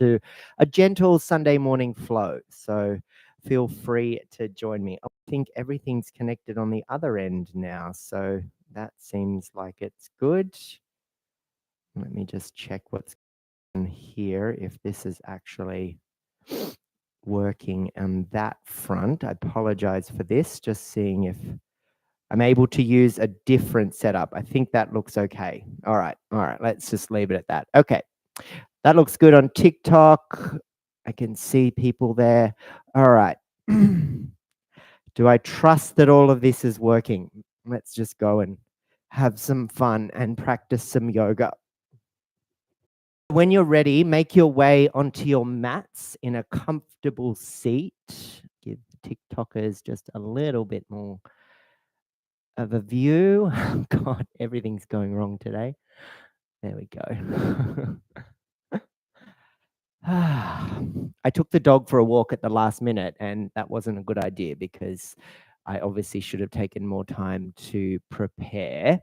into a gentle Sunday morning flow. So feel free to join me. I think everything's connected on the other end now, so that seems like it's good. Let me just check what's on here, if this is actually working on that front. I apologize for this, just seeing if I'm able to use a different setup. I think that looks okay. All right, let's just leave it at that. Okay, that looks good on TikTok. I can see people there. All right. Do I trust that all of this is working? Let's just go and have some fun and practice some yoga. When you're ready, make your way onto your mats in a comfortable seat. Give the TikTokers just a little bit more of a view. God, everything's going wrong today. There we go. I took the dog for a walk at the last minute, and that wasn't a good idea because I obviously should have taken more time to prepare.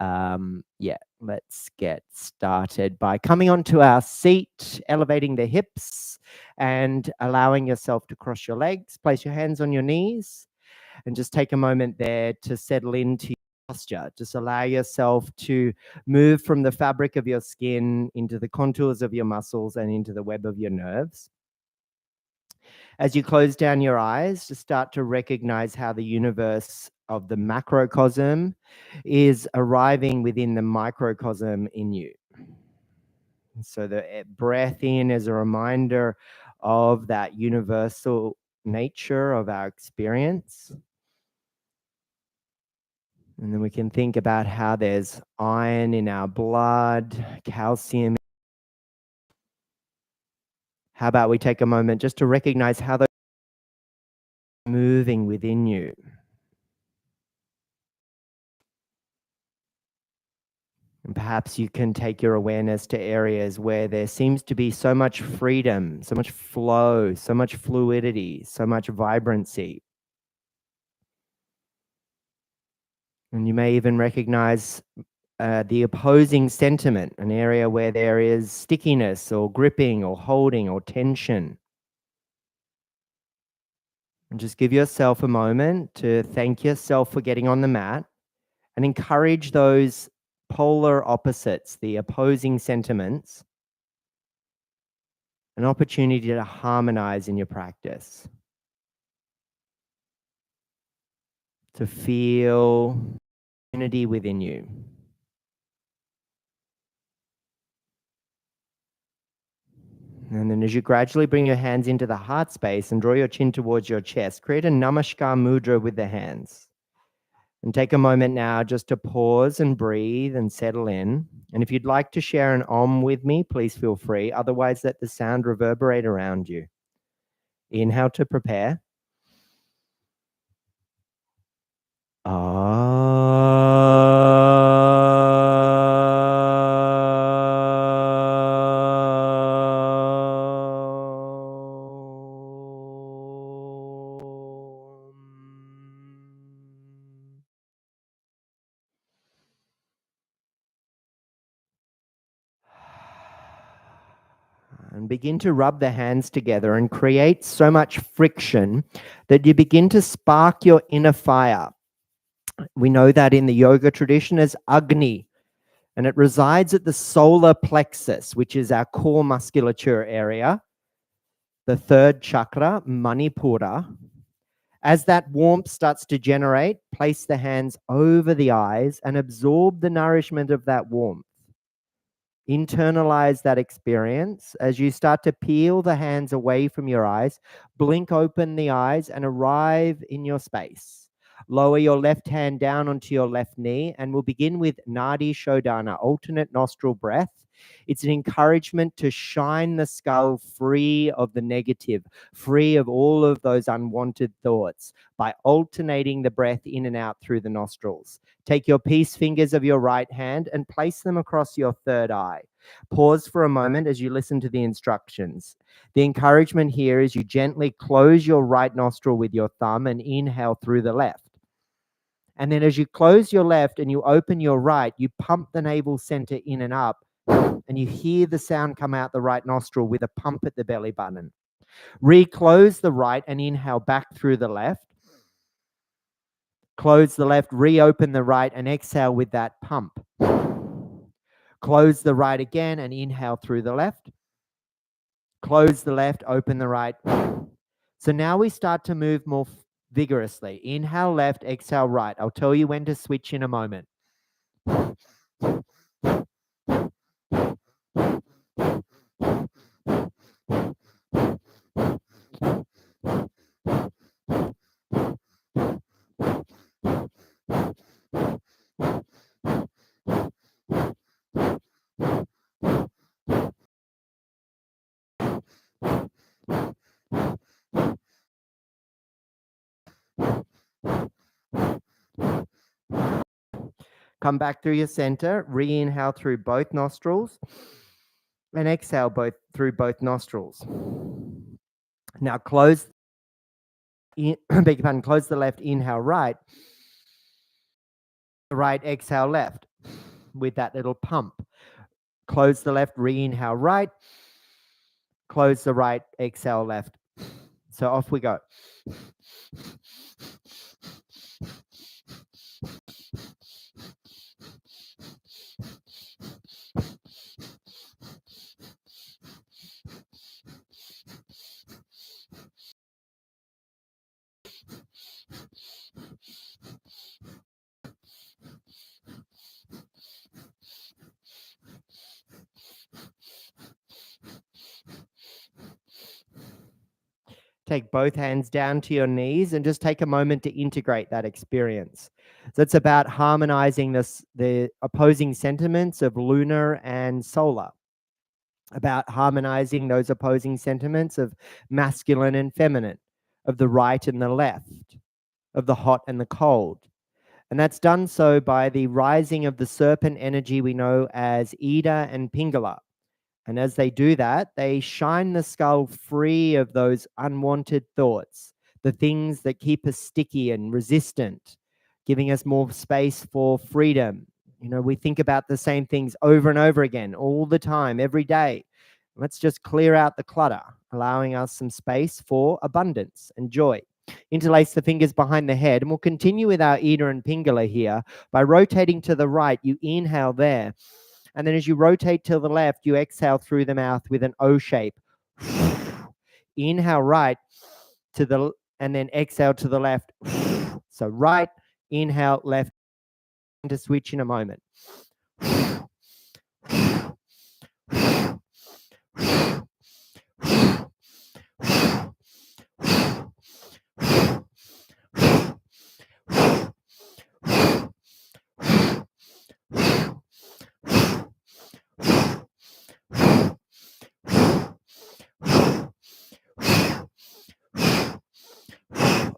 Yeah, let's get started by coming onto our seat, elevating the hips and allowing yourself to cross your legs. Place your hands on your knees and just take a moment there to settle into your posture. Just allow yourself to move from the fabric of your skin into the contours of your muscles and into the web of your nerves. As you close down your eyes, just start to recognize how the universe of the macrocosm is arriving within the microcosm in you. So the breath in is a reminder of that universal nature of our experience. And then we can think about how there's iron in our blood, calcium. How about we take a moment just to recognize how those are moving within you. And perhaps you can take your awareness to areas where there seems to be so much freedom, so much flow, so much fluidity, so much vibrancy. And you may even recognize the opposing sentiment, an area where there is stickiness or gripping or holding or tension. And just give yourself a moment to thank yourself for getting on the mat and encourage those polar opposites, the opposing sentiments, an opportunity to harmonize in your practice, to feel unity within you. And then as you gradually bring your hands into the heart space and draw your chin towards your chest, create a Namaskar mudra with the hands. And take a moment now just to pause and breathe and settle in. And if you'd like to share an Om with me, please feel free. Otherwise, let the sound reverberate around you. Inhale to prepare. And begin to rub the hands together and create so much friction that you begin to spark your inner fire. We know that in the yoga tradition as Agni, and it resides at the solar plexus, which is our core musculature area, the third chakra, Manipura. As that warmth starts to generate, place the hands over the eyes and absorb the nourishment of that warmth. Internalize that experience. As you start to peel the hands away from your eyes, blink open the eyes and arrive in your space. Lower your left hand down onto your left knee, and we'll begin with Nadi Shodhana, alternate nostril breath. It's an encouragement to shine the skull free of the negative, free of all of those unwanted thoughts by alternating the breath in and out through the nostrils. Take your peace fingers of your right hand and place them across your third eye. Pause for a moment as you listen to the instructions. The encouragement here is you gently close your right nostril with your thumb and inhale through the left. And then as you close your left and you open your right, you pump the navel center in and up And you hear the sound come out the right nostril with a pump at the belly button. Reclose the right and inhale back through the left. Close the left, reopen the right, and exhale with that pump. Close the right again and inhale through the left. Close the left, open the right. So now we start to move more vigorously. Inhale left, exhale right. I'll tell you when to switch in a moment. Come back through your center, re-inhale through both nostrils, and exhale through both nostrils. Now close the left, inhale right. The right, exhale left with that little pump. Close the left, re-inhale right. Close the right, exhale left. So off we go. Take both hands down to your knees and just take a moment to integrate that experience. So it's about harmonizing the opposing sentiments of lunar and solar, about harmonizing those opposing sentiments of masculine and feminine, of the right and the left, of the hot and the cold. And that's done so by the rising of the serpent energy we know as Ida and Pingala. And as they do that, they shine the skull free of those unwanted thoughts, the things that keep us sticky and resistant, giving us more space for freedom. You know, we think about the same things over and over again, all the time, every day. Let's just clear out the clutter, allowing us some space for abundance and joy. Interlace the fingers behind the head, and we'll continue with our Ida and Pingala here by rotating to the right. You inhale there. And then as you rotate to the left, you exhale through the mouth with an O shape. Inhale right and then exhale to the left. So right, inhale, left, to switch in a moment.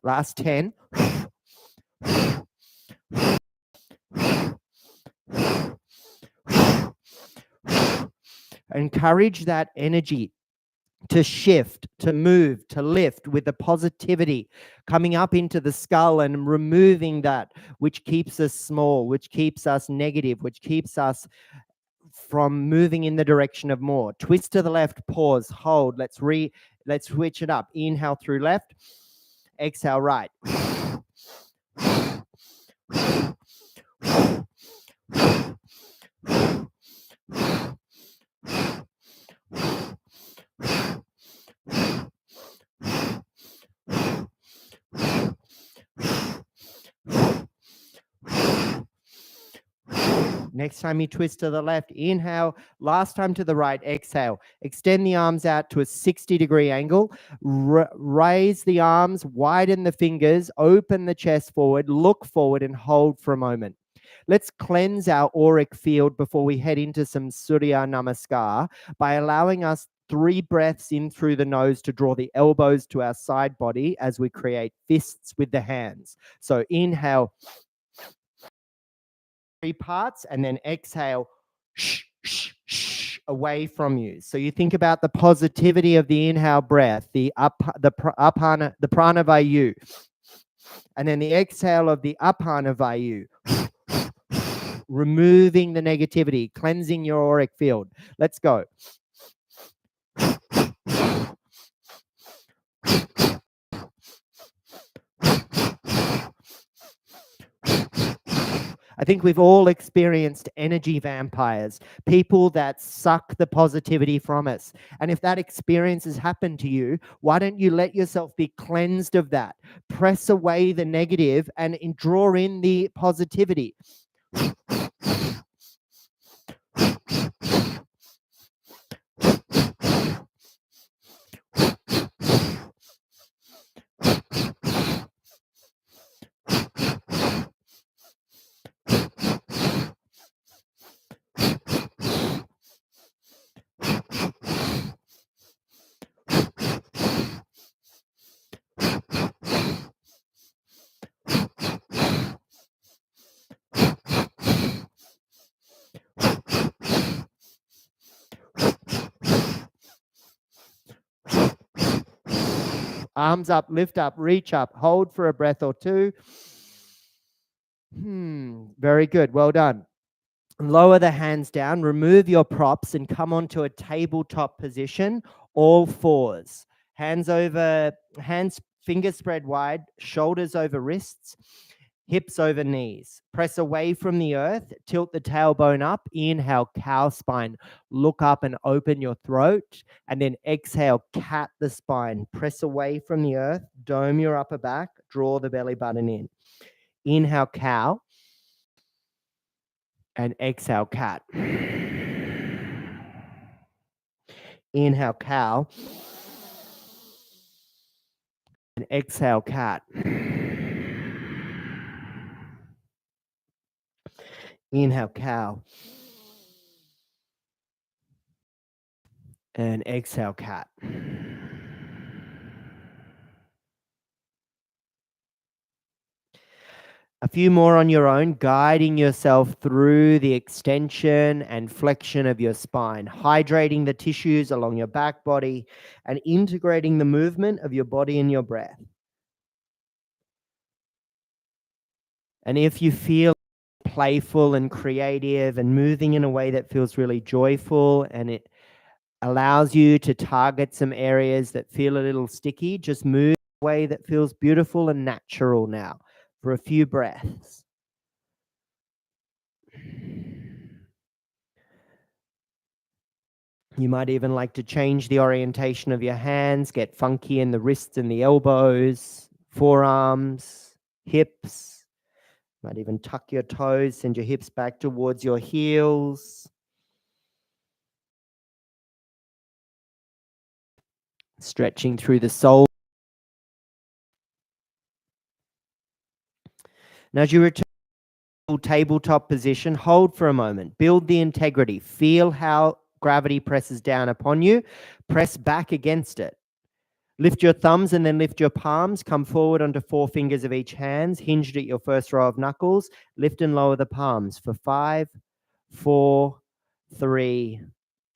Last 10. Encourage that energy to shift, to move, to lift with the positivity coming up into the skull and removing that which keeps us small, which keeps us negative, which keeps us from moving in the direction of more. Twist to the left, pause, hold. Let's switch it up. Inhale through left, exhale right. Next time you twist to the left, inhale. Last time to the right, exhale. Extend the arms out to a 60-degree angle. Raise the arms, widen the fingers, open the chest forward, look forward and hold for a moment. Let's cleanse our auric field before we head into some Surya Namaskar by allowing us 3 breaths in through the nose to draw the elbows to our side body as we create fists with the hands. So inhale, 3 parts, and then exhale away from you. So you think about the positivity of the inhale breath, the prana vayu, and then the exhale of the apana vayu. removing the negativity, cleansing your auric field. Let's go. I think we've all experienced energy vampires, people that suck the positivity from us. And if that experience has happened to you, why don't you let yourself be cleansed of that? Press away the negative and draw in the positivity. Arms up, lift up, reach up, hold for a breath or two. Very good. Well done. Lower the hands down, remove your props and come onto a tabletop position, all fours. Hands over, fingers spread wide, shoulders over wrists, hips over knees. Press away from the earth, tilt the tailbone up, inhale, cow spine. Look up and open your throat, and then exhale, cat the spine. Press away from the earth, dome your upper back, draw the belly button in. Inhale, cow, and exhale, cat. Inhale, cow, and exhale, cat. Inhale, cow, and exhale, cat. A few more on your own, guiding yourself through the extension and flexion of your spine, hydrating the tissues along your back body and integrating the movement of your body and your breath. And if you feel playful and creative and moving in a way that feels really joyful and it allows you to target some areas that feel a little sticky, just move in a way that feels beautiful and natural now for a few breaths. You might even like to change the orientation of your hands, get funky in the wrists and the elbows, forearms, hips. Might even tuck your toes, send your hips back towards your heels. Stretching through the soul. Now, as you return to tabletop position, hold for a moment. Build the integrity. Feel how gravity presses down upon you. Press back against it. Lift your thumbs and then lift your palms. Come forward onto 4 fingers of each hand, hinged at your first row of knuckles. Lift and lower the palms for 5, 4, 3,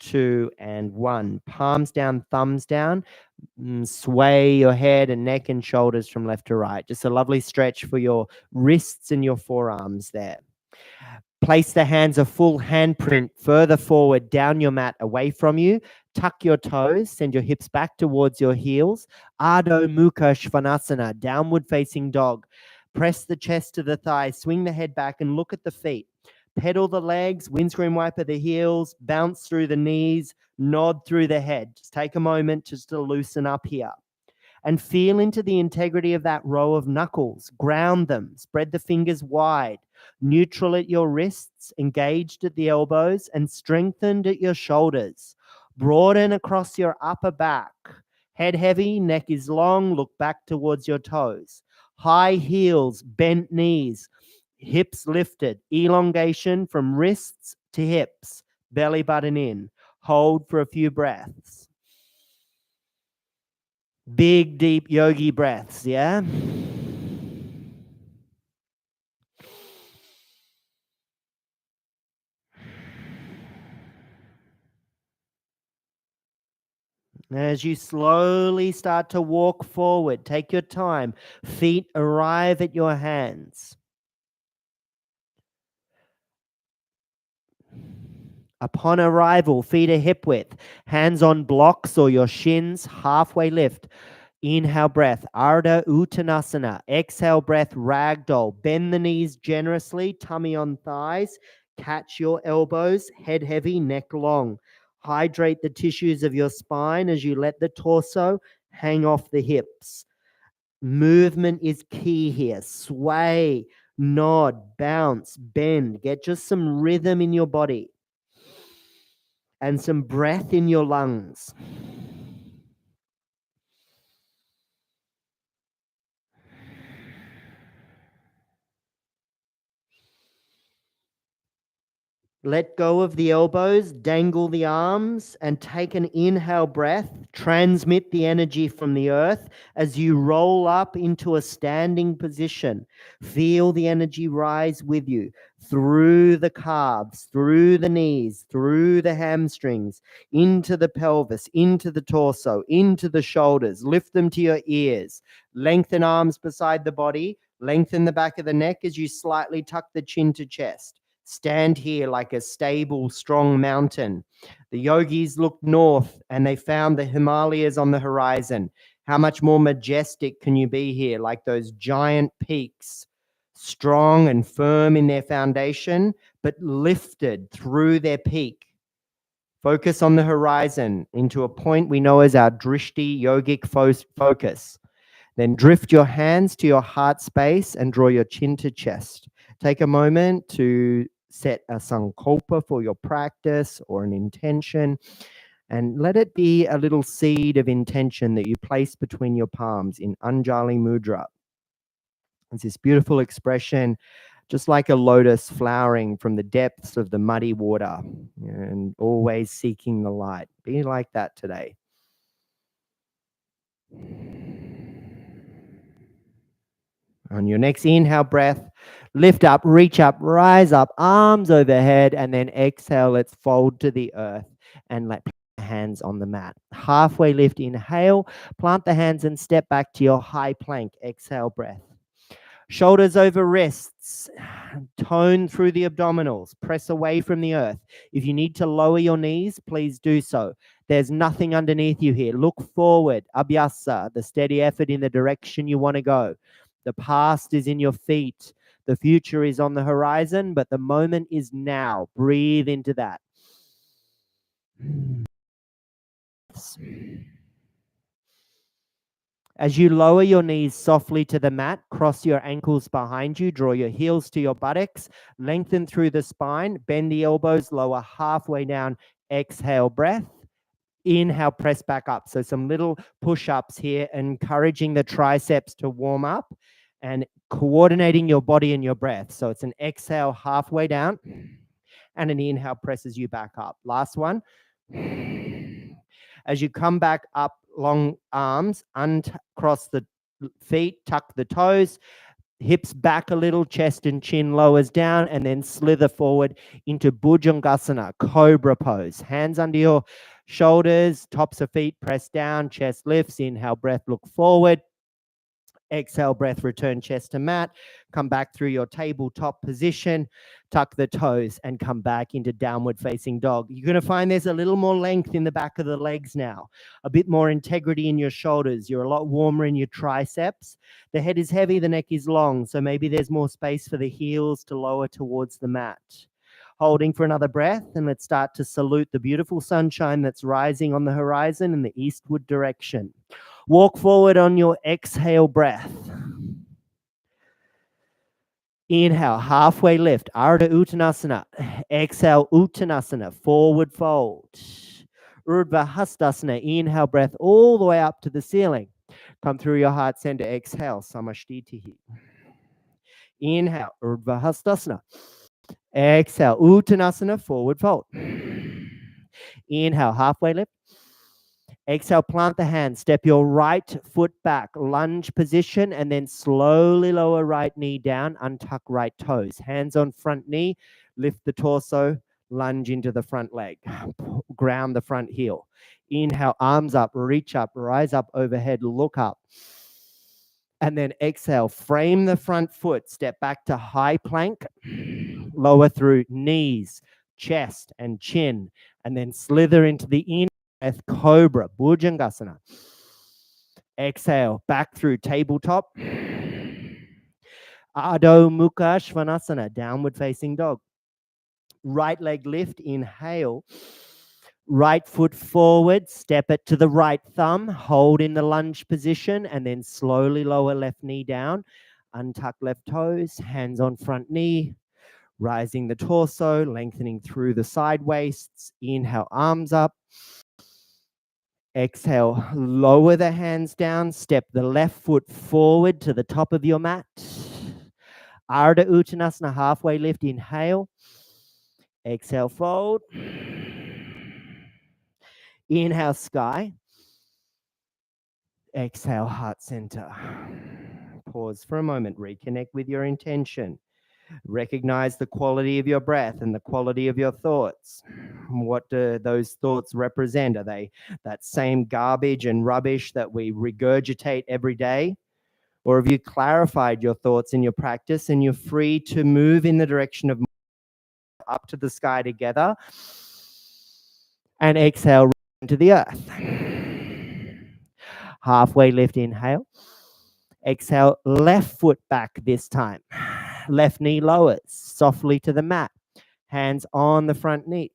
2, and 1. Palms down, thumbs down. Sway your head and neck and shoulders from left to right. Just a lovely stretch for your wrists and your forearms there. Place the hands a full handprint further forward down your mat away from you. Tuck your toes, send your hips back towards your heels. Adho Mukha Svanasana, downward facing dog. Press the chest to the thighs, swing the head back and look at the feet. Pedal the legs, windscreen wiper the heels, bounce through the knees, nod through the head. Just take a moment just to loosen up here. And feel into the integrity of that row of knuckles. Ground them. Spread the fingers wide. Neutral at your wrists, engaged at the elbows, and strengthened at your shoulders. Broaden across your upper back. Head heavy, neck is long. Look back towards your toes. High heels, bent knees, hips lifted. Elongation from wrists to hips. Belly button in. Hold for a few breaths. Big, deep yogi breaths, yeah? As you slowly start to walk forward, take your time. Feet arrive at your hands. Upon arrival, feet are hip width, hands on blocks or your shins, halfway lift. Inhale breath, Ardha Uttanasana. Exhale breath, ragdoll. Bend the knees generously, tummy on thighs. Catch your elbows, head heavy, neck long. Hydrate the tissues of your spine as you let the torso hang off the hips. Movement is key here. Sway, nod, bounce, bend. Get just some rhythm in your body and some breath in your lungs. Let go of the elbows, dangle the arms, and take an inhale breath. Transmit the energy from the earth as you roll up into a standing position. Feel the energy rise with you through the calves, through the knees, through the hamstrings, into the pelvis, into the torso, into the shoulders. Lift them to your ears. Lengthen arms beside the body. Lengthen the back of the neck as you slightly tuck the chin to chest. Stand here like a stable, strong mountain. The yogis looked north and they found the Himalayas on the horizon. How much more majestic can you be here, like those giant peaks, strong and firm in their foundation, but lifted through their peak. Focus on the horizon into a point we know as our drishti yogic focus. Then drift your hands to your heart space and draw your chin to chest. Take a moment to set a sankalpa for your practice or an intention, and let it be a little seed of intention that you place between your palms in Anjali Mudra. It's this beautiful expression, just like a lotus flowering from the depths of the muddy water and always seeking the light. Be like that today. On your next inhale breath, lift up, reach up, rise up, arms overhead, and then exhale. Let's fold to the earth and let hands on the mat. Halfway lift, inhale, plant the hands and step back to your high plank. Exhale breath. Shoulders over wrists, tone through the abdominals, press away from the earth. If you need to lower your knees, please do so. There's nothing underneath you here. Look forward, abhyasa, the steady effort in the direction you want to go. The past is in your feet. The future is on the horizon, but the moment is now. Breathe into that. As you lower your knees softly to the mat, cross your ankles behind you, draw your heels to your buttocks, lengthen through the spine, bend the elbows, lower halfway down, exhale breath. Inhale, press back up. So some little push-ups here, encouraging the triceps to warm up and coordinating your body and your breath. So it's an exhale halfway down and an inhale presses you back up. Last one. As you come back up, long arms, uncross the feet, tuck the toes, hips back a little, chest and chin lowers down, and then slither forward into Bhujangasana, cobra pose. Hands under your shoulders, tops of feet press down, chest lifts. Inhale, breath, look forward. Exhale, breath, return chest to mat. Come back through your tabletop position, tuck the toes, and come back into downward facing dog. You're going to find there's a little more length in the back of the legs now, a bit more integrity in your shoulders. You're a lot warmer in your triceps. The head is heavy, the neck is long, so maybe there's more space for the heels to lower towards the mat. Holding for another breath, and let's start to salute the beautiful sunshine that's rising on the horizon in the eastward direction. Walk forward on your exhale breath. Inhale, halfway lift, Ardha Uttanasana. Exhale, Uttanasana, forward fold. Urdhva Hastasana, inhale, breath all the way up to the ceiling. Come through your heart center, exhale, Samashtitihi. Inhale, Urdhva Hastasana. Exhale, Uttanasana, forward fold. Inhale, halfway lift. Exhale, plant the hands, step your right foot back, lunge position, and then slowly lower right knee down, untuck right toes. Hands on front knee, lift the torso, lunge into the front leg, ground the front heel. Inhale, arms up, reach up, rise up overhead, look up. And then exhale, frame the front foot, step back to high plank, lower through knees, chest and chin, and then slither into the in breath, cobra, Bhujangasana. Exhale, back through tabletop. Adho Mukha Svanasana, downward facing dog. Right leg lift, inhale. Right foot forward, step it to the right thumb, hold in the lunge position, and then slowly lower left knee down. Untuck left toes, hands on front knee, rising the torso, lengthening through the side waists. Inhale, arms up. Exhale, lower the hands down, step the left foot forward to the top of your mat. Ardha Uttanasana, halfway lift, inhale. Exhale, fold. Inhale, sky. Exhale, heart center. Pause for a moment, reconnect with your intention. Recognize the quality of your breath and the quality of your thoughts. What do those thoughts represent? Are they that same garbage and rubbish that we regurgitate every day? Or have you clarified your thoughts in your practice and you're free to move in the direction of up to the sky together and exhale into the earth? Halfway lift, inhale. Exhale, left foot back this time. Left knee lowers softly to the mat. Hands on the front knee.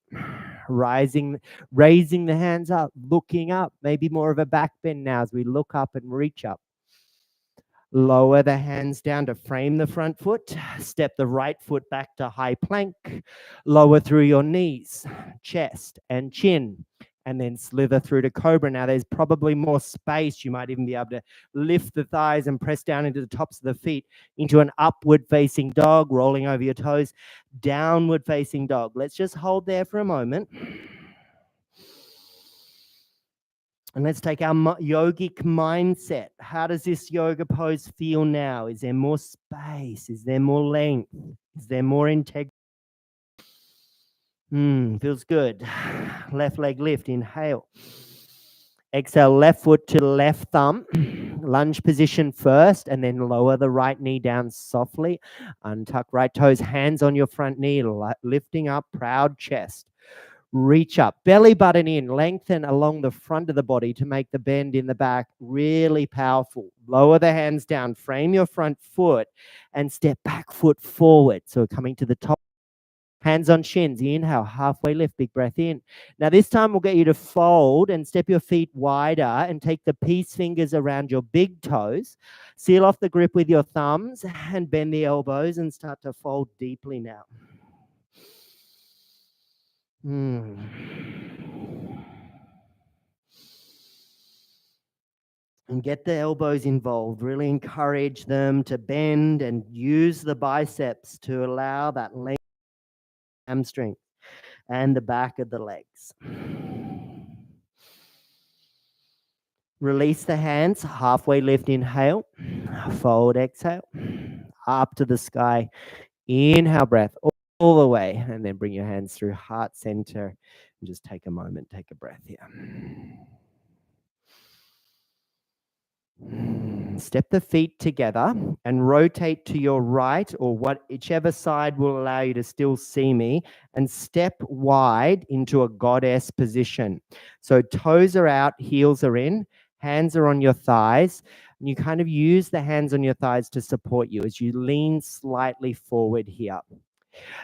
Raising the hands up, looking up. Maybe more of a back bend now as we look up and reach up. Lower the hands down to frame the front foot. Step the right foot back to high plank. Lower through your knees, chest and chin, and then slither through to cobra. Now there's probably more space. You might even be able to lift the thighs and press down into the tops of the feet into an upward facing dog, rolling over your toes, downward facing dog. Let's just hold there for a moment. And let's take our yogic mindset. How does this yoga pose feel now? Is there more space? Is there more length? Is there more integrity? Feels good. Left leg lift, inhale. Exhale, left foot to left thumb. Lunge position first, and then lower the right knee down softly. Untuck right toes, hands on your front knee, lifting up, proud chest. Reach up, belly button in, lengthen along the front of the body to make the bend in the back really powerful. Lower the hands down, frame your front foot, and step back foot forward. So coming to the top, hands on shins, inhale, halfway lift, big breath in. Now this time we'll get you to fold and step your feet wider and take the peace fingers around your big toes. Seal off the grip with your thumbs and bend the elbows and start to fold deeply now. And get the elbows involved. Really encourage them to bend and use the biceps to allow that length, hamstring, and the back of the legs. Release the hands, halfway lift, inhale, fold, exhale, up to the sky. Inhale, breath all the way, and then bring your hands through heart center. And just take a moment, take a breath here. Step the feet together and rotate to your right or whichever side will allow you to still see me, and step wide into a goddess position. So toes are out, heels are in, hands are on your thighs, and you kind of use the hands on your thighs to support you as you lean slightly forward here.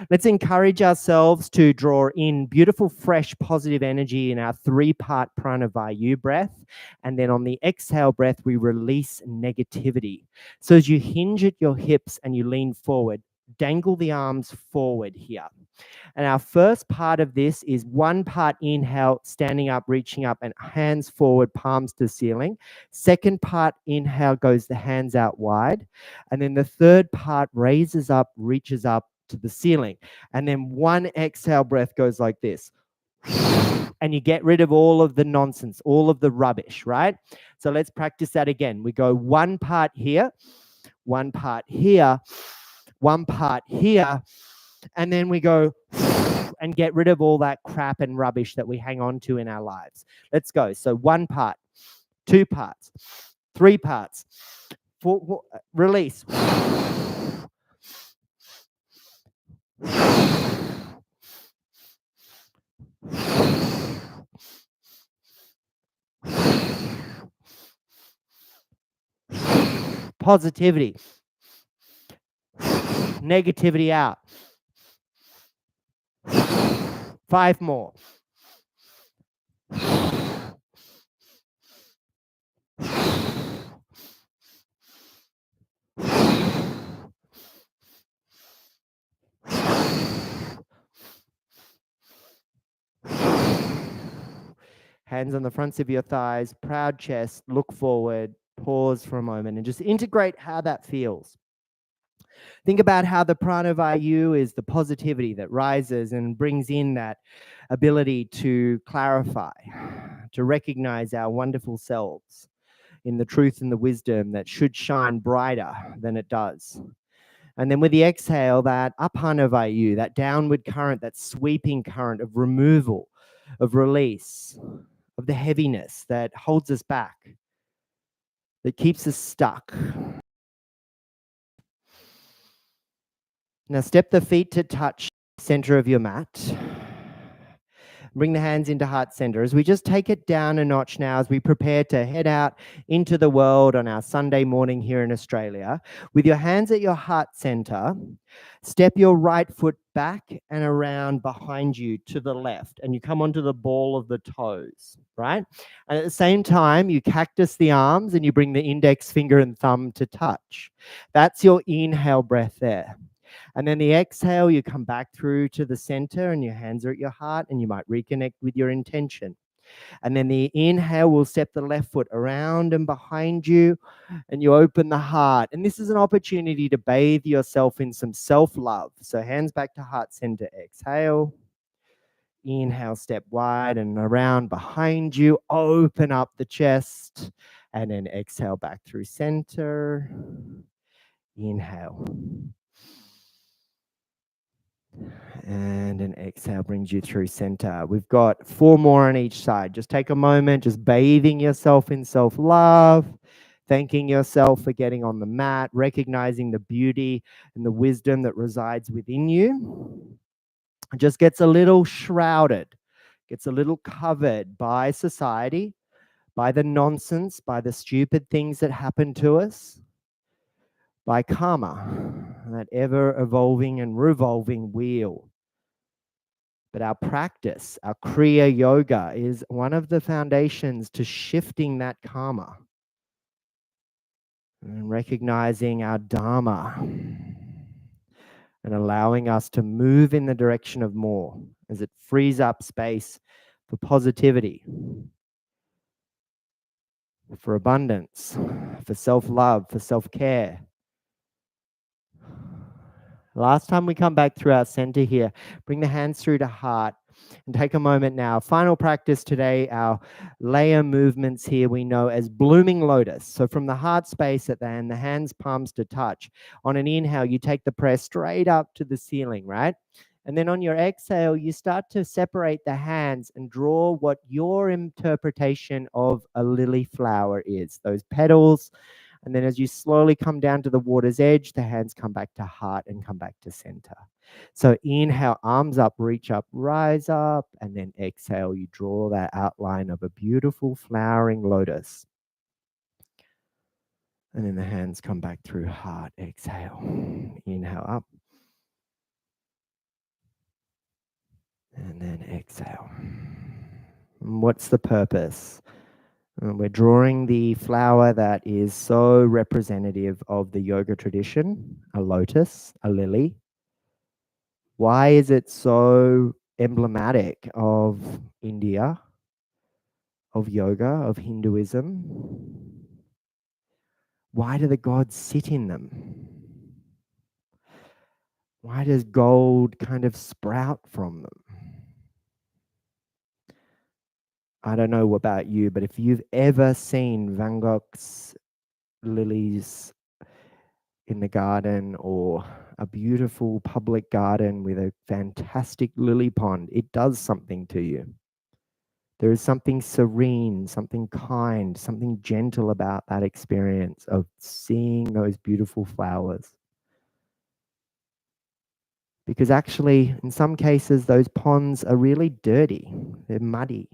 Let's encourage ourselves to draw in beautiful, fresh, positive energy in our 3-part pranavayu breath. And then on the exhale breath, we release negativity. So as you hinge at your hips and you lean forward, dangle the arms forward here. And our first part of this is 1 part inhale, standing up, reaching up, and hands forward, palms to ceiling. Second part inhale goes the hands out wide. And then the third part raises up, reaches up to the ceiling. And then 1 exhale breath goes like this. And you get rid of all of the nonsense, all of the rubbish, right? So let's practice that again. We go 1 part here, 1 part here, 1 part here, and then we go and get rid of all that crap and rubbish that we hang on to in our lives. Let's go. So 1 part, 2 parts, 3 parts, 4, release. Positivity. Negativity out. 5 more. Hands on the fronts of your thighs, proud chest, look forward, pause for a moment, and just integrate how that feels. Think about how the pranavayu is the positivity that rises and brings in that ability to clarify, to recognize our wonderful selves in the truth and the wisdom that should shine brighter than it does. And then with the exhale, that apanavayu, that downward current, that sweeping current of removal, of release, of the heaviness that holds us back, that keeps us stuck. Now step the feet to touch the center of your mat. Bring the hands into heart center as we just take it down a notch now as we prepare to head out into the world on our Sunday morning here in Australia. With your hands at your heart center, step your right foot back and around behind you to the left, and you come onto the ball of the toes, right? And at the same time, you cactus the arms and you bring the index finger and thumb to touch. That's your inhale breath there. And then the exhale, you come back through to the center and your hands are at your heart and you might reconnect with your intention. And then the inhale will step the left foot around and behind you and you open the heart. And this is an opportunity to bathe yourself in some self-love. So hands back to heart center, exhale. Inhale, step wide and around behind you. Open up the chest and then exhale back through center. Inhale. And an exhale brings you through center. We've got 4 more on each side. Just take a moment, just bathing yourself in self-love, thanking yourself for getting on the mat, recognizing the beauty and the wisdom that resides within you. It just gets a little shrouded, gets a little covered by society, by the nonsense, by the stupid things that happen to us, by karma, that ever-evolving and revolving wheel. But our practice, our Kriya yoga, is one of the foundations to shifting that karma and recognizing our dharma and allowing us to move in the direction of more as it frees up space for positivity, for abundance, for self-love, for self-care. Last time we come back through our center here, bring the hands through to heart and take a moment now. Final practice today, our layer movements here we know as blooming lotus. So from the heart space at the end, the hands, palms to touch. On an inhale, you take the press straight up to the ceiling, right? And then on your exhale, you start to separate the hands and draw what your interpretation of a lily flower is. Those petals. And then as you slowly come down to the water's edge, the hands come back to heart and come back to center. So inhale, arms up, reach up, rise up. And then exhale, you draw that outline of a beautiful flowering lotus. And then the hands come back through heart, exhale. Inhale up. And then exhale. And what's the purpose? We're drawing the flower that is so representative of the yoga tradition, a lotus, a lily. Why is it so emblematic of India, of yoga, of Hinduism? Why do the gods sit in them? Why does gold kind of sprout from them? I don't know about you, but if you've ever seen Van Gogh's lilies in the garden or a beautiful public garden with a fantastic lily pond, it does something to you. There is something serene, something kind, something gentle about that experience of seeing those beautiful flowers. Because actually, in some cases, those ponds are really dirty. They're muddy.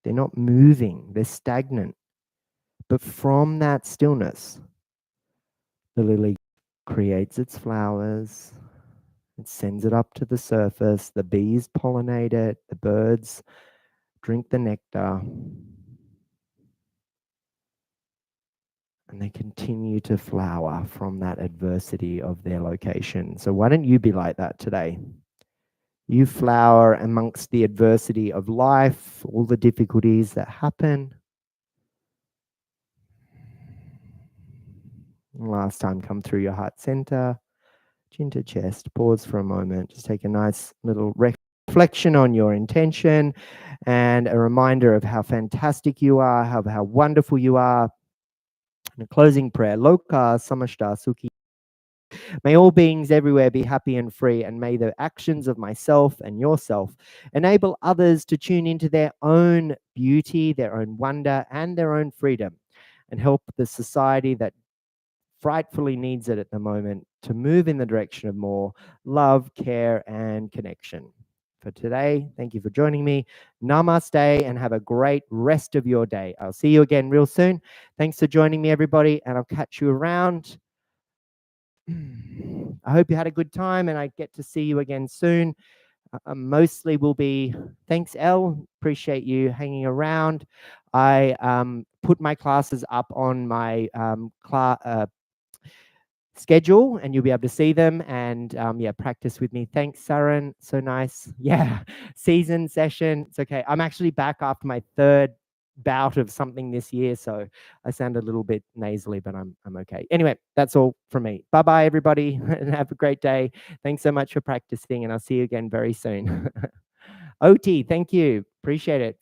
They're not moving, they're stagnant. But from that stillness, the lily creates its flowers, it sends it up to the surface, the bees pollinate it, the birds drink the nectar, and they continue to flower from that adversity of their location. So why don't you be like that today? You flower amongst the adversity of life, all the difficulties that happen. Last time, come through your heart center, chin to chest, pause for a moment, just take a nice little reflection on your intention and a reminder of how fantastic you are, how wonderful you are. And a closing prayer, Loka Samashta Sukhi. May all beings everywhere be happy and free, and may the actions of myself and yourself enable others to tune into their own beauty, their own wonder, and their own freedom, and help the society that frightfully needs it at the moment to move in the direction of more love, care, and connection. For today, thank you for joining me. Namaste, and have a great rest of your day. I'll see you again real soon. Thanks for joining me, everybody, and I'll catch you around. I hope you had a good time and I get to see you again soon. Mostly will be, thanks, Elle. Appreciate you hanging around. I put my classes up on my schedule and you'll be able to see them and yeah, practice with me. Thanks, Saran. So nice. Yeah, season session. It's okay. I'm actually back after my third bout of something this year, so I sound a little bit nasally, but I'm okay. Anyway, that's all from me. Bye bye, everybody, and have a great day. Thanks so much for practicing, and I'll see you again very soon. OT, thank you. Appreciate it.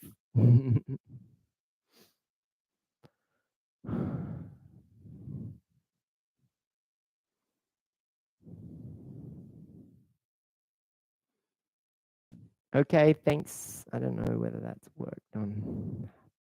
Okay, thanks. I don't know whether that's worked on.